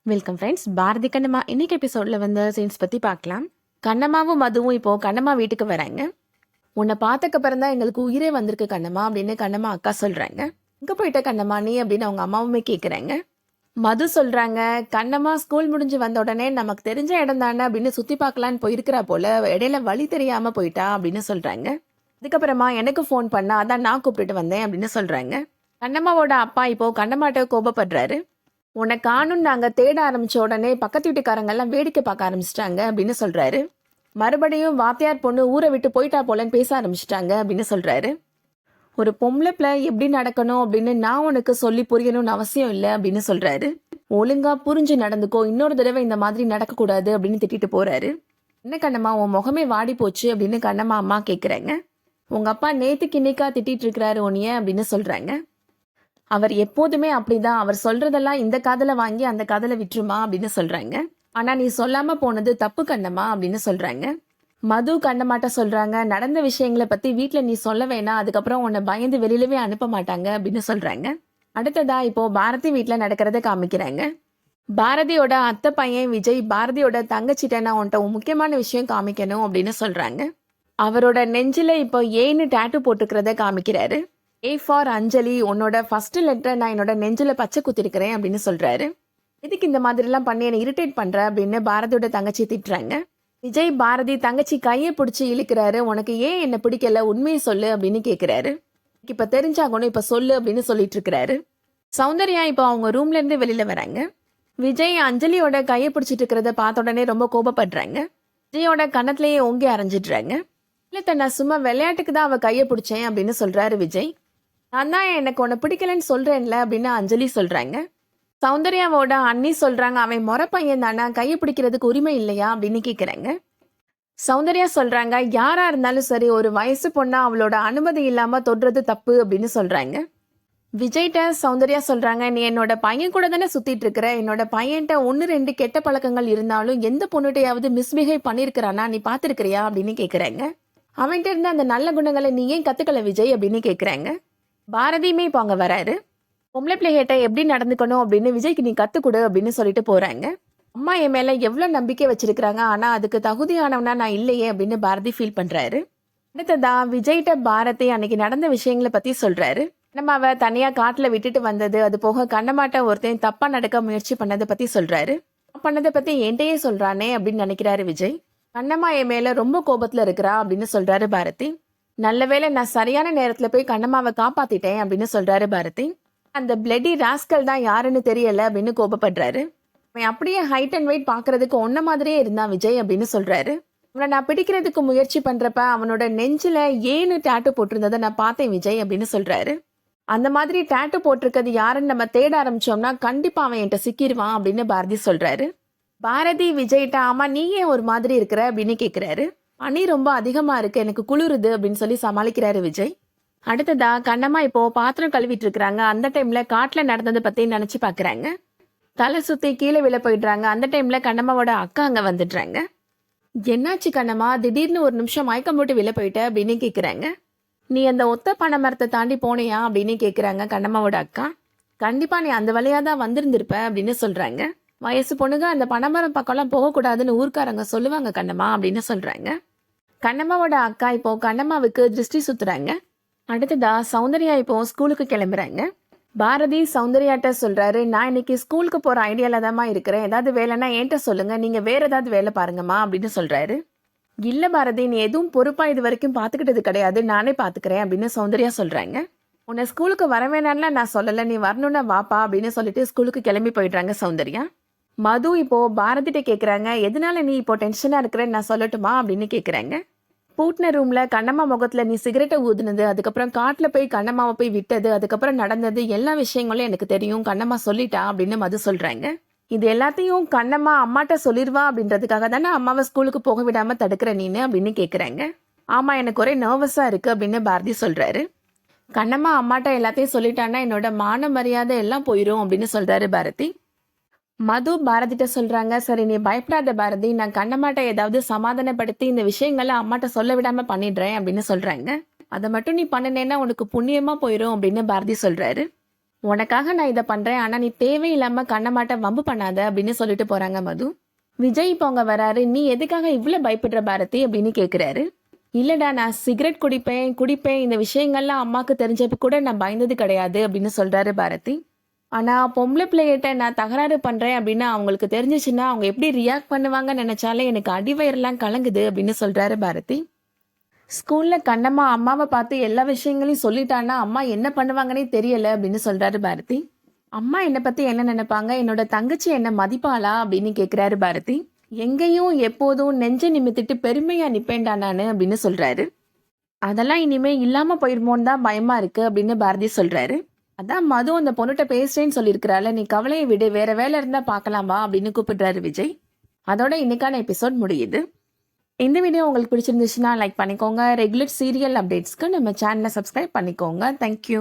Welcome friends. Bharathi Kannamma இன்னைக்கு எபிசோட்ல வந்து சீன்ஸ் பத்தி பார்க்கலாம். கண்ணம்மாவும் மதுவும் இப்போ கண்ணம்மா வீட்டுக்கு வராங்க. உன்னை பார்த்தக்கு அப்புறம் தான் எங்களுக்கு உயிரே வந்திருக்கு கண்ணம்மா அப்படின்னு கண்ணம்மா அக்கா சொல்றாங்க. எங்க போயிட்ட கண்ணம்மா நீ அப்படின்னு அவங்க அம்மாவுமே கேட்குறாங்க. மது சொல்றாங்க, கண்ணம்மா ஸ்கூல் முடிஞ்சு வந்த உடனே நமக்கு தெரிஞ்ச இடம் தானே அப்படின்னு சுத்தி பார்க்கலான்னு போயிருக்கிறா போல, இடையில வழி தெரியாம போயிட்டா அப்படின்னு சொல்றாங்க. அதுக்கப்புறமா எனக்கு ஃபோன் பண்ணா, அதான் நான் கூப்பிட்டுட்டு வந்தேன் அப்படின்னு சொல்றாங்க. கண்ணம்மாவோட அப்பா இப்போ கண்ணம்மாட்ட கோபப்படுறாரு. உன்னை காணும் நாங்க தேட ஆரம்பிச்ச உடனே பக்கத்து வீட்டுக்காரங்க எல்லாம் வேடிக்கை பார்க்க ஆரம்பிச்சிட்டாங்க அப்படின்னு சொல்றாரு. மறுபடியும் வாத்தியார் பொண்ணு ஊரை விட்டு போயிட்டா போலன்னு பேச ஆரம்பிச்சிட்டாங்க அப்படின்னு சொல்றாரு. ஒரு பொம்பளை பிள்ளை எப்படி நடக்கணும் அப்படின்னு நான் உனக்கு சொல்லி புரியணும்னு அவசியம் இல்லை அப்படின்னு சொல்றாரு. ஒழுங்கா புரிஞ்சு நடந்துக்கோ, இன்னொரு தடவை இந்த மாதிரி நடக்கக்கூடாது அப்படின்னு திட்டிட்டு போறாரு. என்ன கண்ணம்மா உன் முகமே வாடி போச்சு அப்படின்னு கண்ணம்மா அம்மா கேட்குறாங்க. உங்க அப்பா நேத்துக்கு இன்னைக்கா திட்டிட்டு இருக்கிறாரு உன்னைய அப்படின்னு சொல்றாங்க. அவர் எப்போதுமே அப்படிதான், அவர் சொல்றதெல்லாம் இந்த காதல வாங்கி அந்த காதல விட்டுருமா அப்படின்னு சொல்றாங்க. ஆனா நீ சொல்லாம போனது தப்பு கண்ணம்மா அப்படின்னு சொல்றாங்க. மது கண்ணமாட்ட சொல்றாங்க, நடந்த விஷயங்களை பத்தி வீட்டுல நீ சொல்ல வேணாம், அதுக்கப்புறம் உன்னை பயந்து வெளியிலவே அனுப்ப மாட்டாங்க அப்படின்னு சொல்றாங்க. அடுத்ததா இப்போ பாரதி வீட்டுல நடக்கிறத காமிக்கிறாங்க. பாரதியோட அத்தை பையன் விஜய் பாரதியோட தங்கச்சிட்ட நான் உன்ட்ட முக்கியமான விஷயம் காமிக்கணும் அப்படின்னு சொல்றாங்க. அவரோட நெஞ்சில இப்போ ஏன்னு டேட்டு போட்டுக்கிறத காமிக்கிறாரு. ஏ ஃபார் அஞ்சலி, உன்னோட ஃபர்ஸ்ட் லெட்டர் நான் என்னோட நெஞ்சில பச்சை குத்திருக்கிறேன் அப்படின்னு சொல்றாரு. இதுக்கு இந்த மாதிரிலாம் பண்ணி என்னை இரிட்டேட் பண்ற அப்படின்னு பாரதியோட தங்கச்சி திட்டுறாங்க. விஜய் பாரதி தங்கச்சி கையை பிடிச்சி இழுக்கிறாரு. உனக்கு ஏன் என்ன பிடிக்கல, உண்மையை சொல்லு அப்படின்னு கேட்கிறாரு. இப்ப தெரிஞ்சாகணும், இப்ப சொல்லு அப்படின்னு சொல்லிட்டு இருக்கிறாரு. சௌந்தர்யா இப்போ அவங்க ரூம்ல இருந்து வெளியில வராங்க. விஜய் அஞ்சலியோட கையை பிடிச்சிட்டு இருக்கிறத பார்த்த உடனே ரொம்ப கோபப்படுறாங்க. விஜயோட கணத்திலேயே ஓங்கி அரைஞ்சிடுறாங்க. இல்ல நான் சும்மா விளையாட்டுக்கு தான் அவ கையை பிடிச்சேன் அப்படின்னு சொல்றாரு விஜய். நான் தான் எனக்கு உன்னை பிடிக்கலன்னு சொல்றேன்ல அப்படின்னு அஞ்சலி சொல்றாங்க. சௌந்தர்யாவோட அண்ணி சொல்றாங்க, அவன் முறை பையன் தானா, கையை பிடிக்கிறதுக்கு உரிமை இல்லையா அப்படின்னு கேட்குறாங்க. சௌந்தர்யா சொல்றாங்க, யாரா இருந்தாலும் சரி ஒரு வயசு பொண்ணா அவளோட அனுமதி இல்லாம தொடுறது தப்பு அப்படின்னு சொல்றாங்க. விஜய்கிட்ட சௌந்தர்யா சொல்றாங்க, நீ என்னோட பையன் கூட தானே சுத்திட்டு இருக்கிற, என்னோட பையன்கிட்ட 1-2 கெட்ட பழக்கங்கள் இருந்தாலும் எந்த பொண்ணுகிட்டையாவது மிஸ்பிஹேவ் பண்ணிருக்கிறானா நீ பாத்துருக்கிறியா அப்படின்னு கேட்குறாங்க. அவன்கிட்ட இருந்த அந்த நல்ல குணங்களை நீ ஏன் கத்துக்கல விஜய் அப்படின்னு கேட்குறாங்க. பாரதியுமே இப்போ அங்கே வராரு. பொம்பளை பிள்ளைகிட்ட எப்படி நடந்துக்கணும் அப்படின்னு விஜய்க்கு நீ கற்றுக்கொடு அப்படின்னு சொல்லிட்டு போகிறாங்க. அம்மா என் மேலே எவ்வளோ நம்பிக்கை வச்சிருக்கிறாங்க, ஆனால் அதுக்கு தகுதியானவனா நான் இல்லையே அப்படின்னு பாரதி ஃபீல் பண்ணுறாரு. அடுத்ததான் விஜய்கிட்ட பாரதி அன்னைக்கு நடந்த விஷயங்களை பற்றி சொல்கிறாரு. நம்ம அவ தனியாக காட்டில் விட்டுட்டு வந்தது, அது போக கண்ணமாட்ட ஒருத்தன் தப்பாக நடக்க முயற்சி பண்ணதை பற்றி சொல்கிறாரு. பண்ணதை பற்றி என்கிட்டயே சொல்கிறானே அப்படின்னு நினைக்கிறாரு விஜய். கண்ணம்மா என் மேலே ரொம்ப கோபத்தில் இருக்கிறா அப்படின்னு சொல்கிறாரு பாரதி. நல்ல வேளை நான் சரியான நேரத்துல போய் கண்ணம்மாவை காப்பாத்திட்டேன் அப்படின்னு சொல்றாரு பாரதி. அந்த பிளடி ராஸ்கல் தான் யாருன்னு தெரியல அப்படின்னு கோபப்படுறாரு. அவன் அப்படியே ஹைட் அண்ட் வெயிட் பாக்குறதுக்கு ஒன்ன மாதிரியே இருந்தான் விஜய் அப்படின்னு சொல்றாரு. அவனை நான் பிடிக்கிறதுக்கு முயற்சி பண்றப்ப அவனோட நெஞ்சில ஏன்னு டேட்டு போட்டிருந்ததை நான் பார்த்தேன் விஜய் அப்படின்னு சொல்றாரு. அந்த மாதிரி டேட்டு போட்டிருக்கிறது யாருன்னு நம்ம தேட ஆரம்பிச்சோம்னா கண்டிப்பா அவன் என்கிட்ட சிக்கிடுவான் அப்படின்னு பாரதி சொல்றாரு. பாரதி விஜய்கிட்ட, ஆமா நீ ஏன் ஒரு மாதிரி இருக்கிற அப்படின்னு கேட்கிறாரு. பனி ரொம்ப அதிகமா இருக்கு, எனக்கு குளிருது அப்படின்னு சொல்லி சமாளிக்கிறாரு விஜய். அடுத்ததா கண்ணம்மா இப்போ பாத்திரம் கழுவிட்டு இருக்கிறாங்க. அந்த டைம்ல காட்டுல நடந்ததை பத்தி நினைச்சு பாக்குறாங்க. தலை சுத்தி கீழே விழ போயிடுறாங்க. அந்த டைம்ல கண்ணம்மாவோட அக்கா அங்க வந்துடுறாங்க. என்னாச்சு கண்ணம்மா, திடீர்னு ஒரு நிமிஷம் மயக்கம் போட்டு விழ போயிட்ட அப்படின்னு கேக்குறாங்க. நீ அந்த ஒத்த பனை மரத்தை தாண்டி போனியா அப்படின்னு கேக்குறாங்க கண்ணம்மாவோட அக்கா. கண்டிப்பா நீ அந்த வழியா தான் வந்திருந்திருப்ப அப்படின்னு சொல்றாங்க. வயசு பொண்ணுங்க அந்த பனைமரம் பக்கம்லாம் போகக்கூடாதுன்னு ஊர்க்காரங்க சொல்லுவாங்க கண்ணம்மா அப்படின்னு சொல்றாங்க. கண்ணம்மாவோட அக்கா இப்போ கண்ணம்மாவுக்கு திருஷ்டி சுத்துறாங்க. அடுத்ததா சௌந்தர்யா இப்போ ஸ்கூலுக்கு கிளம்புறாங்க. பாரதி சௌந்தர்யாட்ட சொல்றாரு, நான் இன்னைக்கு ஸ்கூலுக்கு போற ஐடியால தான்மா இருக்கிறேன், ஏதாவது வேலைன்னா என்கிட்ட சொல்லுங்க, நீங்க வேற ஏதாவது வேலை பாருங்கம்மா அப்படின்னு சொல்றாரு. இல்ல பாரதி, நீ எதுவும் பொறுப்பா இது வரைக்கும் பாத்துக்கிட்டது கிடையாது, நானே பாத்துக்கிறேன் அப்படின்னு சௌந்தர்யா சொல்றாங்க. உன்னை ஸ்கூலுக்கு வர வேணாம்லாம் நான் சொல்லல, நீ வரணும்னா வாப்பா அப்படின்னு சொல்லிட்டு ஸ்கூலுக்கு கிளம்பி போயிடுறாங்க சௌந்தர்யா. மது இப்போ பாரதிட்ட கேக்குறாங்க, எதனால நீ இப்போ டென்ஷனா இருக்கிறேன்னு நான் சொல்லட்டுமா அப்படின்னு கேக்குறாங்க. பூட்டின ரூம்ல கண்ணம்மா முகத்துல நீ சிகரெட்டை ஊதுனது, அதுக்கப்புறம் காட்டுல போய் கண்ணம்மாவை போய் விட்டது, அதுக்கப்புறம் நடந்தது எல்லா விஷயங்களும் எனக்கு தெரியும், கண்ணம்மா சொல்லிட்டா அப்படின்னு மது சொல்றாங்க. இது எல்லாத்தையும் கண்ணம்மா அம்மாட்ட சொல்லிடுவா அப்படின்றதுக்காக தானே அம்மாவை ஸ்கூலுக்கு போக விடாம தடுக்கிற நீனு அப்படின்னு கேக்குறாங்க. ஆமா எனக்கு ஒரே நர்வஸா இருக்கு அப்படின்னு பாரதி சொல்றாரு. கண்ணம்மா அம்மாட்ட எல்லாத்தையும் சொல்லிட்டான்னா என்னோட மான மரியாதை எல்லாம் போயிரும் அப்படின்னு சொல்றாரு பாரதி. மது பாரதிட்ட சொல்றாங்க, சரி நீ பயப்படாத பாரதி, நான் கண்ணம்மாட்ட ஏதாவது சமாதானப்படுத்தி இந்த விஷயங்களை அம்மாட்ட சொல்ல விடாம பண்ணிடுறேன் அப்படின்னு சொல்றாங்க. அதை மட்டும் நீ பண்ணினேன்னா உனக்கு புண்ணியமா போயிடும் அப்படின்னு பாரதி சொல்றாரு. உனக்காக நான் இதை பண்றேன், ஆனா நீ தேவையில்லாம கண்ணம்மாட்ட வம்பு பண்ணாத அப்படின்னு சொல்லிட்டு போறாங்க மது. விஜய் இப்போ அங்க வராரு. நீ எதுக்காக இவ்வளவு பயப்படுற பாரதி அப்படின்னு கேக்குறாரு. இல்லடா, நான் சிகரெட் குடிப்பேன், இந்த விஷயங்கள்லாம் அம்மாக்கு தெரிஞ்சப்ப கூட நான் பயந்தது கிடையாது அப்படின்னு சொல்றாரு பாரதி. ஆனா பொம்பளை பிள்ளைகிட்ட நான் தகராறு பண்றேன் அப்படின்னு அவங்களுக்கு தெரிஞ்சிச்சுன்னா அவங்க எப்படி ரியாக்ட் பண்ணுவாங்கன்னு நினைச்சாலே எனக்கு அடிவயிறெல்லாம் கலங்குது அப்படின்னு சொல்றாரு பாரதி. ஸ்கூல்ல கண்ணம்மா அம்மாவை பார்த்து எல்லா விஷயங்களையும் சொல்லிட்டான்னா அம்மா என்ன பண்ணுவாங்கன்னே தெரியல அப்படின்னு சொல்றாரு பாரதி. அம்மா என்னை பத்தி என்ன நினைப்பாங்க, என்னோட தங்கச்சி என்ன மதிப்பாளா அப்படின்னு கேக்குறாரு பாரதி. எங்கேயும் எப்போதும் நெஞ்ச நிமித்திட்டு பெருமையா நிப்பேன்டா நானு அப்படின்னு சொல்றாரு. அதெல்லாம் இனிமே இல்லாம போயிருமோன்னு தான் பயமா இருக்கு அப்படின்னு பாரதி சொல்றாரு. அதான் மது அந்த பொண்ணுகிட்ட பேசுறேன்னு சொல்லியிருக்கிறாள், நீ கவலையை விடு, வேற வேலை இருந்தா பார்க்கலாமா அப்படின்னு கூப்பிடுறாரு விஜய். அதோட இன்னைக்கான எபிசோட் முடியுது. இந்த வீடியோ உங்களுக்கு பிடிச்சிருந்துச்சுன்னா லைக் பண்ணிக்கோங்க. ரெகுலர் சீரியல் அப்டேட்ஸ்க்கு நம்ம சேனலை சப்ஸ்கிரைப் பண்ணிக்கோங்க. தேங்க்யூ.